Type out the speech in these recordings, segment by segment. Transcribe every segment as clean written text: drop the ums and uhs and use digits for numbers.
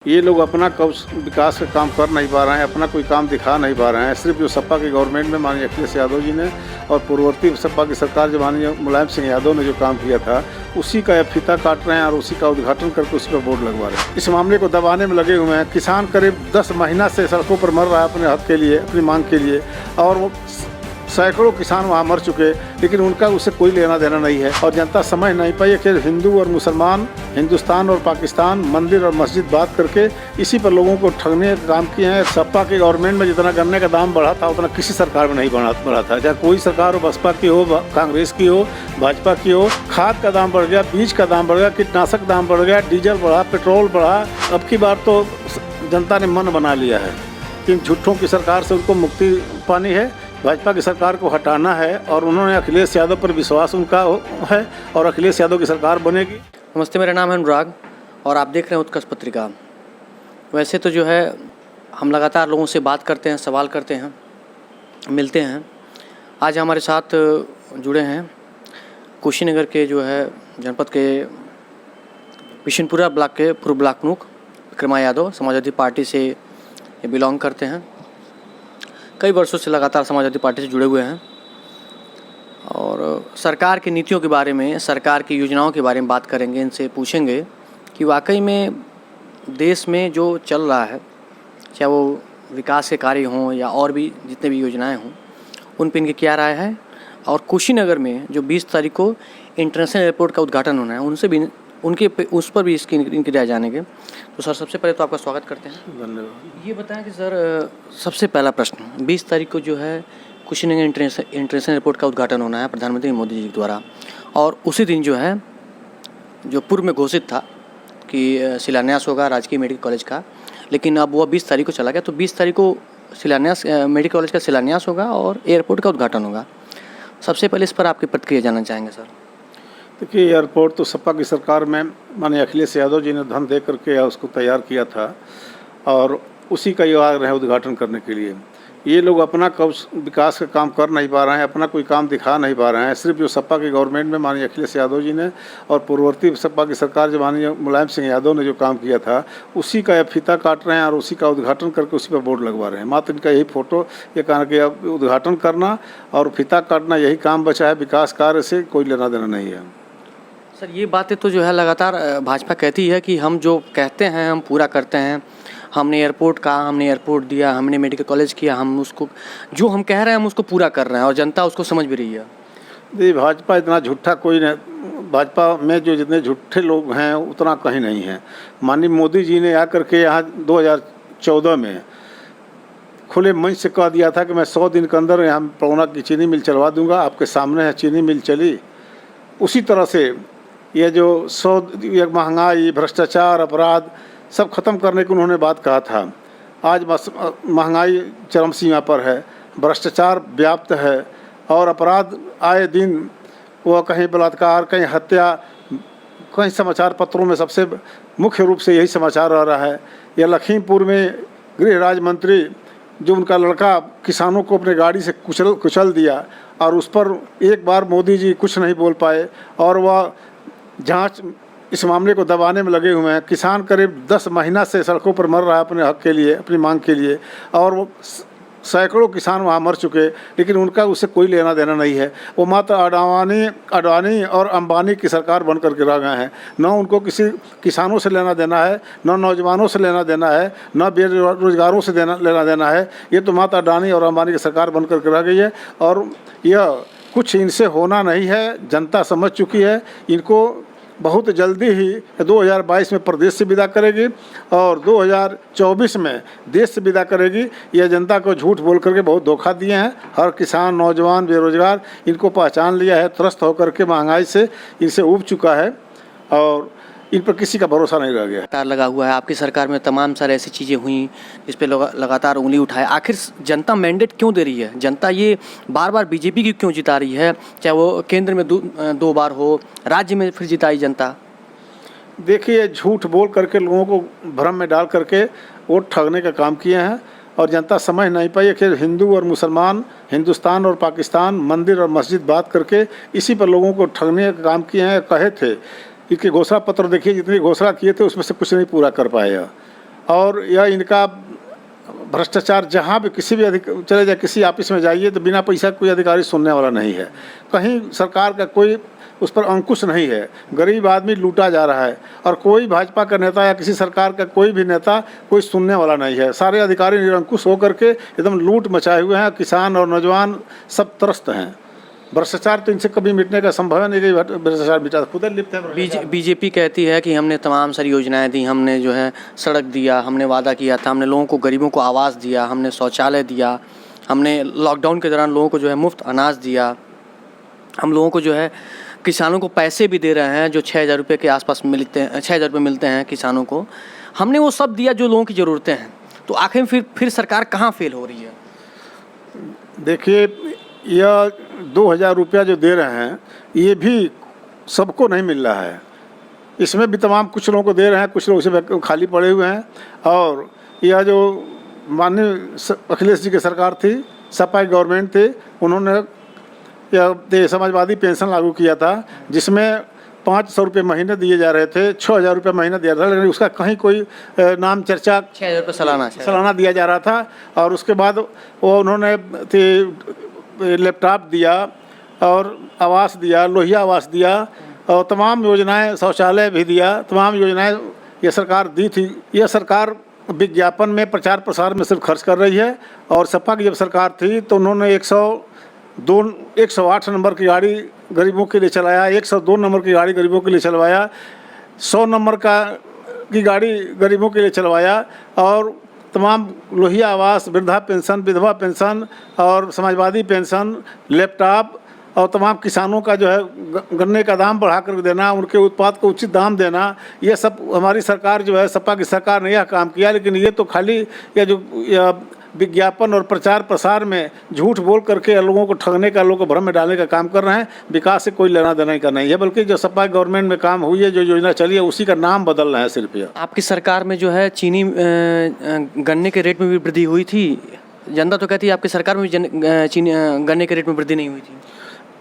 ये लोग अपना विकास का काम कर नहीं पा रहे हैं, अपना कोई काम दिखा नहीं पा रहे हैं। सिर्फ जो सपा की गवर्नमेंट में माननीय अखिलेश यादव जी ने और पूर्ववर्ती सपा की सरकार जो माननीय मुलायम सिंह यादव ने जो काम किया था उसी का फीता काट रहे हैं और उसी का उद्घाटन करके उसी पर बोर्ड लगवा रहे हैं। इस मामले को दबाने में लगे हुए हैं। किसान करीब 10 महीना से सड़कों पर मर रहा है अपने हक के लिए, अपनी मांग के लिए, और वो सैकड़ों किसान वहाँ मर चुके, लेकिन उनका उससे कोई लेना देना नहीं है। और जनता समझ नहीं पाई कि हिंदू और मुसलमान, हिंदुस्तान और पाकिस्तान, मंदिर और मस्जिद बात करके इसी पर लोगों को ठगने का काम किए हैं। सपा के गवर्नमेंट में जितना गन्ने का दाम बढ़ा था उतना किसी सरकार में नहीं बढ़ा था। चाहे कोई सरकार हो, बसपा की हो, कांग्रेस की हो, भाजपा की हो, खाद का दाम बढ़ गया, बीज का दाम बढ़ गया, कीटनाशक दाम बढ़ गया, डीजल बढ़ा, पेट्रोल बढ़ा। अब की बार तो जनता ने मन बना लिया है कि इन झूठों की सरकार से उनको मुक्ति पानी है, भाजपा की सरकार को हटाना है, और उन्होंने अखिलेश यादव पर विश्वास उनका है और अखिलेश यादव की सरकार बनेगी। नमस्ते, मेरा नाम है अनुराग और आप देख रहे हैं उत्कर्ष पत्रिका। वैसे तो जो है हम लगातार लोगों से बात करते हैं, सवाल करते हैं, मिलते हैं। आज हमारे साथ जुड़े हैं कुशीनगर के जो है जनपद के बिशनपुरा ब्लॉक के पूर्व ब्लॉक प्रमुख विक्रमा यादव, समाजवादी पार्टी से ये बिलोंग करते हैं। कई वर्षों से लगातार समाजवादी पार्टी से जुड़े हुए हैं और सरकार की नीतियों के बारे में, सरकार की योजनाओं के बारे में बात करेंगे। इनसे पूछेंगे कि वाकई में देश में जो चल रहा है, चाहे वो विकास के कार्य हों या और भी जितने भी योजनाएं हों, उन पर इनकी क्या राय है। और कुशीनगर में जो 20 तारीख को इंटरनेशनल एयरपोर्ट का उद्घाटन होना है, उनसे भी उस पर भी इनकी राय जानेंगे। तो सर, सबसे पहले तो आपका स्वागत करते हैं। धन्यवाद। ये बताएं कि सर, सबसे पहला प्रश्न, 20 तारीख को जो है कुशीनगर इंटरनेशनल एयरपोर्ट का उद्घाटन होना है प्रधानमंत्री मोदी जी द्वारा, और उसी दिन जो है जो पूर्व में घोषित था कि शिलान्यास होगा राजकीय मेडिकल कॉलेज का, लेकिन अब वो 20 तारीख को चला गया। तो 20 तारीख को मेडिकल कॉलेज का शिलान्यास होगा और एयरपोर्ट का उद्घाटन होगा। सबसे पहले इस पर आपकी प्रतिक्रिया जानना चाहेंगे सर। देखिए, एयरपोर्ट तो सपा की सरकार में माननीय अखिलेश यादव जी ने धन दे करके उसको तैयार किया था और उसी का ये आग्रह है उद्घाटन करने के लिए। ये लोग अपना विकास का काम कर नहीं पा रहे हैं, अपना कोई काम दिखा नहीं पा रहे हैं। सिर्फ जो सपा की गवर्नमेंट में माननीय अखिलेश यादव जी ने और पूर्ववर्ती सपा की सरकार जो माननीय मुलायम सिंह यादव ने जो काम किया था उसी का फीता काट रहे हैं और उसी का उद्घाटन करके उसी पर बोर्ड लगवा रहे हैं। मात्र इनका यही फोटो ये कहना कि अब उद्घाटन करना और फीता काटना यही काम बचा है, विकास कार्य से कोई लेना देना नहीं है। सर, ये बातें तो जो है लगातार भाजपा कहती है कि हम जो कहते हैं हम पूरा करते हैं। हमने एयरपोर्ट कहा, हमने एयरपोर्ट दिया, हमने मेडिकल कॉलेज किया, हम उसको जो हम कह रहे हैं हम उसको पूरा कर रहे हैं और जनता उसको समझ भी रही है। जी, भाजपा इतना झूठा कोई नहीं, भाजपा में जो जितने झूठे लोग हैं उतना कहीं नहीं है। माननीय मोदी जी ने आकर के यहाँ 2014 में खुले मंच से कह दिया था कि मैं 100 दिन के अंदर यहाँ पौना की चीनी मिल चलवा दूंगा। आपके सामने है चीनी मिल चली। उसी तरह से ये जो महंगाई, भ्रष्टाचार, अपराध सब खत्म करने की उन्होंने बात कहा था। आज महंगाई चरम सीमा पर है, भ्रष्टाचार व्याप्त है और अपराध आए दिन, वो कहीं बलात्कार, कहीं हत्या, कहीं समाचार पत्रों में सबसे मुख्य रूप से यही समाचार आ रहा है। यह लखीमपुर में गृह राज्य मंत्री जो उनका लड़का किसानों को अपने गाड़ी से कुचल दिया और उस पर एक बार मोदी जी कुछ नहीं बोल पाए और वह जांच इस मामले को दबाने में लगे हुए हैं। किसान करीब 10 महीना से सड़कों पर मर रहा है अपने हक के लिए, अपनी मांग के लिए, और वो सैकड़ों किसान वहाँ मर चुके, लेकिन उनका उससे कोई लेना देना नहीं है। वो मात्र अडानी और अंबानी की सरकार बन करके रह गए हैं। न उनको किसी किसानों से लेना देना है, न नौजवानों से लेना देना है, न बेरोजगारों से लेना देना है। ये तो मात्र अडानी और अंबानी की सरकार बन करके रह गई है और यह कुछ इनसे होना नहीं है। जनता समझ चुकी है। इनको बहुत जल्दी ही 2022 में प्रदेश से विदा करेगी और 2024 में देश से विदा करेगी। यह जनता को झूठ बोल करके बहुत धोखा दिए हैं। हर किसान, नौजवान, बेरोजगार इनको पहचान लिया है, त्रस्त होकर के महंगाई से इनसे ऊब चुका है और इन पर किसी का भरोसा नहीं रह गया। लगातार लगा हुआ है आपकी सरकार में, तमाम सारी ऐसी चीज़ें हुई जिस पे लगातार उंगली उठाए। आखिर जनता मैंडेट क्यों दे रही है? जनता ये बार बार बीजेपी की क्यों जिता रही है? चाहे वो केंद्र में 2 बार हो, राज्य में फिर जिताई जनता। देखिए, झूठ बोल करके लोगों को भ्रम में डाल करके वोट ठगने का काम किए हैं और जनता समझ नहीं पाई कि हिंदू और मुसलमान, हिंदुस्तान और पाकिस्तान, मंदिर और मस्जिद बात करके इसी पर लोगों को ठगने का काम किए हैं। कहे थे इनके घोषणा पत्र देखिए, जितनी घोषणा किए थे उसमें से कुछ नहीं पूरा कर पाए और यह इनका भ्रष्टाचार जहाँ भी किसी भी चले जाए, किसी ऑफिस में जाइए तो बिना पैसा कोई अधिकारी सुनने वाला नहीं है। कहीं सरकार का कोई उस पर अंकुश नहीं है। गरीब आदमी लूटा जा रहा है और कोई भाजपा का नेता या किसी सरकार का कोई भी नेता कोई सुनने वाला नहीं है। सारे अधिकारी निरंकुश होकर के एकदम लूट मचाए हुए हैं। किसान और नौजवान सब त्रस्त हैं। भ्रष्टाचार तो इनसे कभी मिटने का संभव है नहीं कि भ्रष्टाचार मिटा, खुद लिप्त है। बीजेपी कहती है कि हमने तमाम सारी योजनाएं दी, हमने जो है सड़क दिया, हमने वादा किया था, हमने लोगों को, गरीबों को आवास दिया, हमने शौचालय दिया, हमने लॉकडाउन के दौरान लोगों को जो है मुफ्त अनाज दिया, हम लोगों को जो है किसानों को पैसे भी दे रहे हैं जो 6,000 रुपये के आसपास मिलते हैं, 6,000 रुपये मिलते हैं किसानों को। हमने वो सब दिया जो लोगों की ज़रूरतें हैं। तो आखिर फिर सरकार कहाँ फेल हो रही है? देखिए, यह 2,000 रुपया जो दे रहे हैं ये भी सबको नहीं मिल रहा है। इसमें भी तमाम कुछ लोगों को दे रहे हैं, कुछ लोग इसे खाली पड़े हुए हैं। और यह जो माननीय अखिलेश जी की सरकार थी, सपा की गवर्नमेंट थी, उन्होंने यह समाजवादी पेंशन लागू किया था जिसमें 500 रुपये महीने दिए जा रहे थे, 6,000 रुपये महीना दिया था, लेकिन उसका कहीं कोई नाम चर्चा, 6,000 रुपये सालाना दिया जा रहा था। और उसके बाद वो उन्होंने लैपटॉप दिया और आवास दिया, लोहिया आवास दिया और तमाम योजनाएं, शौचालय भी दिया, तमाम योजनाएं ये सरकार दी थी। यह सरकार विज्ञापन में, प्रचार प्रसार में सिर्फ खर्च कर रही है। और सपा की जब सरकार थी तो उन्होंने 108 नंबर की गाड़ी गरीबों के लिए चलाया, 102 नंबर की गाड़ी गरीबों के लिए चलवाया, 100 नंबर की गाड़ी गरीबों के लिए चलवाया और तमाम लोहिया आवास, वृद्धा पेंशन, विधवा पेंशन और समाजवादी पेंशन, लैपटॉप और तमाम किसानों का जो है गन्ने का दाम बढ़ा कर देना, उनके उत्पाद को उचित दाम देना, ये सब हमारी सरकार जो है, सपा की सरकार ने यह काम किया। लेकिन ये तो खाली यह विज्ञापन और प्रचार प्रसार में झूठ बोल करके लोगों को ठगने का, लोगों को भ्रम में डालने का काम कर रहे हैं। विकास से कोई लेना देना का नहीं है, बल्कि जो सपा गवर्नमेंट में काम हुई है, जो योजना चली है, उसी का नाम बदल रहा है सिर्फ। ये आपकी सरकार में जो है चीनी गन्ने के रेट में भी वृद्धि हुई थी। जनता तो कहती है आपकी सरकार में भी चीनी गन्ने के रेट में वृद्धि नहीं हुई थी।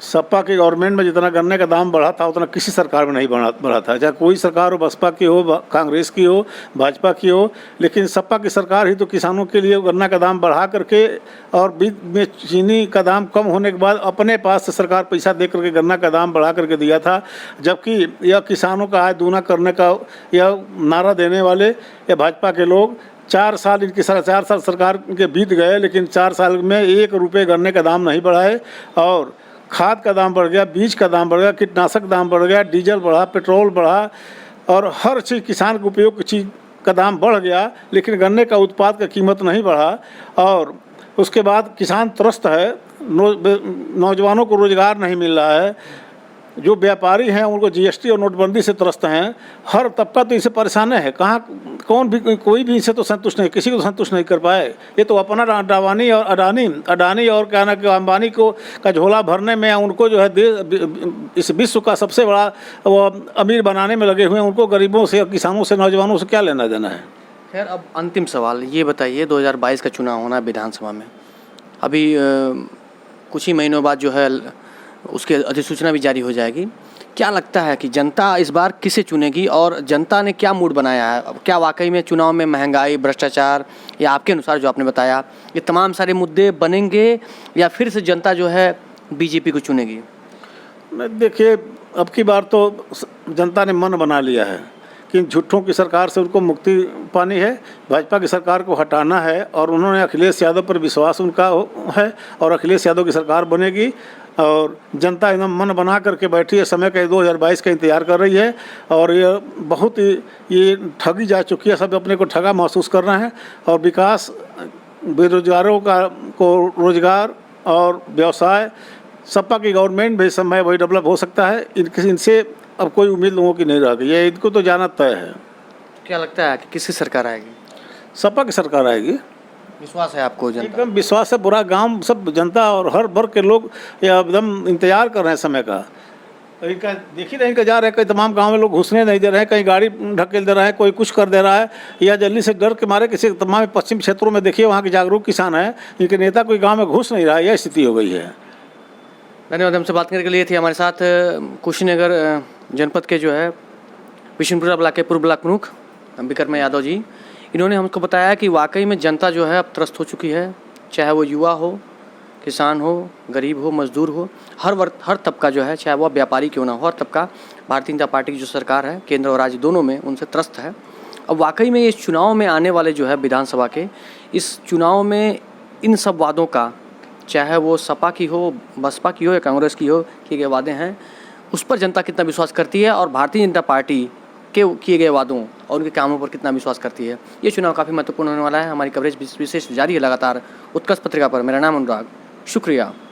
सपा की गवर्नमेंट में जितना गन्ने का दाम बढ़ा था उतना किसी सरकार में नहीं बढ़ा था, चाहे कोई सरकार हो, बसपा की हो, कांग्रेस की हो, भाजपा की हो। लेकिन सपा की सरकार ही तो किसानों के लिए गन्ना का दाम बढ़ा करके और बीच में चीनी का दाम कम होने के बाद अपने पास से सरकार पैसा दे करके गन्ना का दाम बढ़ा करके दिया था। जबकि यह किसानों का आय दूना करने का यह नारा देने वाले ये भाजपा के लोग 4 साल, इनकी 4 साल सरकार के बीत गए, लेकिन 4 साल में 1 रुपये गन्ने का दाम नहीं बढ़ाए। और खाद का दाम बढ़ गया, बीज का दाम बढ़ गया, कीटनाशक दाम बढ़ गया, डीजल बढ़ा, पेट्रोल बढ़ा और हर चीज़ किसान के उपयोग की चीज़ का दाम बढ़ गया, लेकिन गन्ने का उत्पाद का कीमत नहीं बढ़ा। और उसके बाद किसान त्रस्त है, नौजवानों को रोज़गार नहीं मिल रहा है, जो व्यापारी हैं उनको जीएसटी और नोटबंदी से त्रस्त हैं। हर तबका तो इससे परेशान है। कहाँ कोई भी इनसे तो संतुष्ट नहीं, किसी को संतुष्ट नहीं कर पाए। ये तो अपना अडानी और अडानी और क्या ना कि अंबानी को का झोला भरने में, उनको जो है इस विश्व का सबसे बड़ा वो अमीर बनाने में लगे हुए हैं। उनको गरीबों से, किसानों से, नौजवानों से क्या लेना देना है। खैर, अब अंतिम सवाल ये बताइए, 2022 का चुनाव होना है विधानसभा में, अभी कुछ ही महीनों बाद जो है उसकी अधिसूचना भी जारी हो जाएगी। क्या लगता है कि जनता इस बार किसे चुनेगी और जनता ने क्या मूड बनाया है? क्या वाकई में चुनाव में महंगाई, भ्रष्टाचार या आपके अनुसार जो आपने बताया ये तमाम सारे मुद्दे बनेंगे या फिर से जनता जो है बीजेपी को चुनेगी? देखिए, अब की बार तो जनता ने मन बना लिया है कि झूठों की सरकार से उनको मुक्ति पानी है, भाजपा की सरकार को हटाना है। और उन्होंने अखिलेश यादव पर विश्वास उनका है और अखिलेश यादव की सरकार बनेगी। और जनता एकदम मन बना करके बैठी है, समय का 2022 का इंतज़ार कर रही है। और ये बहुत ही ये ठगी जा चुकी है, सब अपने को ठगा महसूस कर रहे हैं। और विकास, बेरोजगारों को रोजगार और व्यवसाय, सपा की गवर्नमेंट भी समय वही डेवलप हो सकता है। इनसे अब कोई उम्मीद लोगों की नहीं रह गई है, इनको तो जाना तय है। क्या लगता है कि किसकी सरकार आएगी? सपा की सरकार आएगी। विश्वास है आपको? जनता एकदम विश्वास है। बुरा गांव सब जनता और हर वर्ग के लोग एकदम इंतजार कर रहे हैं समय का। इनका देख ही रहे, इनका जा रहे हैं, कई तमाम गांव में लोग घुसने नहीं दे रहे हैं, कहीं गाड़ी ढकेल दे रहा है, कोई कुछ कर दे रहा है, या जल्दी से डर के मारे किसी तमाम पश्चिम क्षेत्रों में देखिए वहाँ के जागरूक किसान हैं, इनके नेता कोई गाँव में घुस नहीं रहा है, यह स्थिति हो गई है। धन्यवाद। हमसे बात करने के लिए थे हमारे साथ कुशीनगर जनपद के जो है विष्णुपुरा ब्लॉक के पूर्व ब्लॉक प्रमुख विक्रम यादव जी। इन्होंने हमको बताया कि वाकई में जनता जो है अब त्रस्त हो चुकी है, चाहे वो युवा हो, किसान हो, गरीब हो, मजदूर हो, हर तबका जो है, चाहे वह व्यापारी क्यों ना हो, हर तबका भारतीय जनता पार्टी की जो सरकार है, केंद्र और राज्य दोनों में, उनसे त्रस्त है। अब वाकई में इस चुनाव में आने वाले जो है विधानसभा के, इस चुनाव में इन सब वादों का, चाहे वो सपा की हो, बसपा की हो या कांग्रेस की हो, किए गए वादे हैं, उस पर जनता कितना विश्वास करती है और भारतीय जनता पार्टी के किए गए वादों और उनके कामों पर कितना विश्वास करती है। ये चुनाव काफ़ी महत्वपूर्ण होने वाला है। हमारी कवरेज विशेष जारी है लगातार उत्कर्ष पत्रिका पर। मेरा नाम अनुराग, शुक्रिया।